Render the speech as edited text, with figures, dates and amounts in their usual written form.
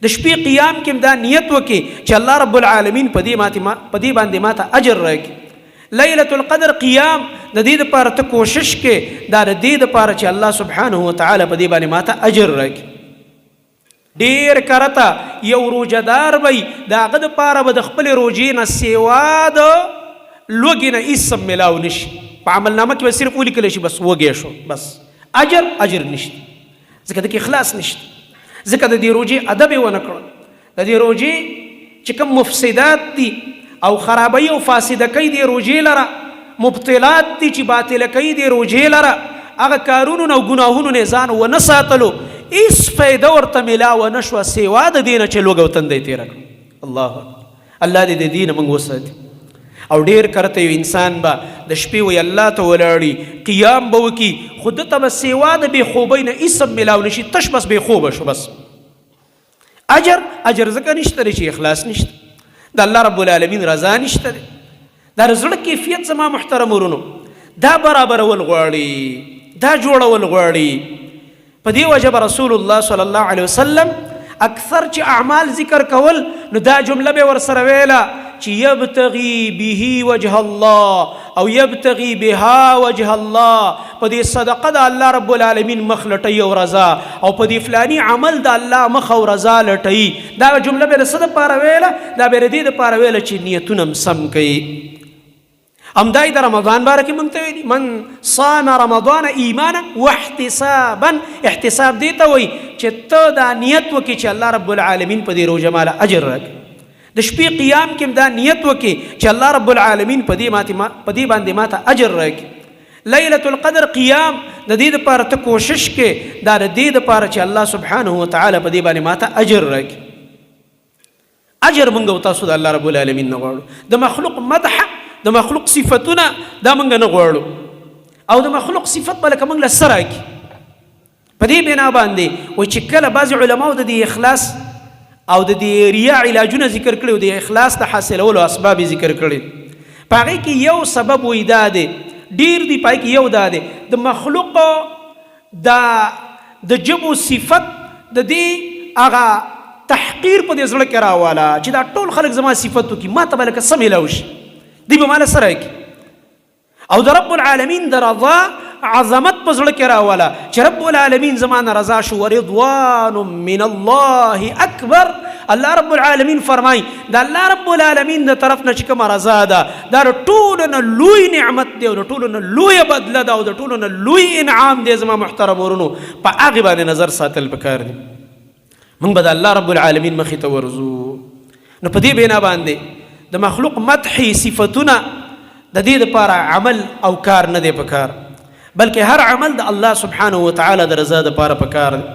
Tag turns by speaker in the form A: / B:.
A: د شپې قیام کې هم دا نیت وکړي چې الله رب العالمین په دې باندې ماته اجر راکړي. لیلة القدر قیام د دې دپاره ته کوشش کې دا د دې دپاره چې الله سبحانه وتعالی په دې باندې ماته اجر راکړي. ډېر کرته یو روژهدار وی د هغه دپاره به د خپلې روژې نه سیوا د لوږې نه هېڅ هم میلاو نه شي. په عملنامه کې به صرف ولیکلی شي بس وږی شو، بس اجر نشته، ځکه دکې اخلاص نشته. ځکه د دې روژې ادب یې ونه کړل. د دې روژې چې کوم مفسدات دي او خرابوي او فاسده کوي دې روژې لره، مبطلات دي چې باطله کوي دې روژې لره، هغه کارونو نه او ګناهونو نه ځان ونه ساتلو، هېڅ فایده ورته میلاوه نه شوه سوا د دې نه چې لوږه او تنده یې تېره کړه. الله دې د دې نه موږ وساتي. او ډېر کرته یو انسان به د شپې وی الله ته ولاړي، قیام به وکړي، خو ده ته به سوا د بې خوبۍ نه هېڅ هم میلاو نه شي، تش بس بې خوبه شو. بس اجر ځکه نشته دی چې اخلاص نشته، د الله رب العالمین رضا نشته دی. دا د زړه کیفیت زما محترم ورونو دا برابرول غواړي، دا جوړول غواړي. په دې وجه به رسول الله صلی الله علیه وسلم اکثر چې اعمال ذکر کول نو دا جمله به ورسره ویله چې یبتغي به وجه الله او یبتغي بها وجه الله. په دې صدقه د الله رب العالمین مخ لټوي او رضا، او په دې فلانی عمل د الله مخ او رضا لټوي. دا جمله به د څه دپاره ویله؟ دا به د دې دپاره ویله چې نیتونه هم سم کوي. همدای د رمضان باره کې موږ ته ویلي من صام رمضان ایمانا واحتسابا. احتساب دې ته وایي چې ته دا نیت وکړي چې الله رب العالمین په دې روژه ماله اجر راکړي. د شپې قیام کې هم دا نیت وکړي چې الله رب العالمین په دې باندې ماته اجر راکړي. لیلة القدر قیام د دې دپاره ته کوشش کې دا د دې دپاره چې الله سبحانه وتعالی په دې باندې ماته اجر راکړي. اجر موږ او تاسو د الله رب العالمین نه غواړو. د مخلوق مدح، د مخلوق صفتونه دا موږ نه غواړو، او د مخلوق صفت به لکه موږ له څه راکړي. په دې بنا باندې وایي چې کله بعضې علماو د دې اخلاص او د دې ریا علاجونه ذکر کړي او د اخلاص د حاصلولو اسباب ذکر کړي، په هغې کې یو سبب وایي دا دی، ډېر دی په هغې کې یو دا دی د مخلوق د جبو صفت د دې هغه تحقیر په دې زړه کې راواله چې دا ټول خلک زما صفت وکړي، ما ته به لکه څه میلاو شي، دی به ماله څه راکړي. او د رب العالمین د رضا عظمت په زړه کې راوله چې رب العالمین زما نه رضا شو. ورضوان من الله اکبر. الله رب العالمین فرمایي د الله رب العالمین د طرف نه چې کومه رضا ده دا د ټولو نه لوی نعمت دی او د ټولو نه لویه بدله ده او د ټولو نه لوی انعام دی. زما محترم ورونو په هغې باندې نظر ساتل پکار دی. موږ به د الله رب العالمین مخې ته ورځو. نو په دې بنا باندې د مخلوق مدحي صفتونه د دې دپاره عمل او کار نه دی پکار، بلکې هر عمل د الله سبحانه وتعالی د رضا دپاره پکار دی.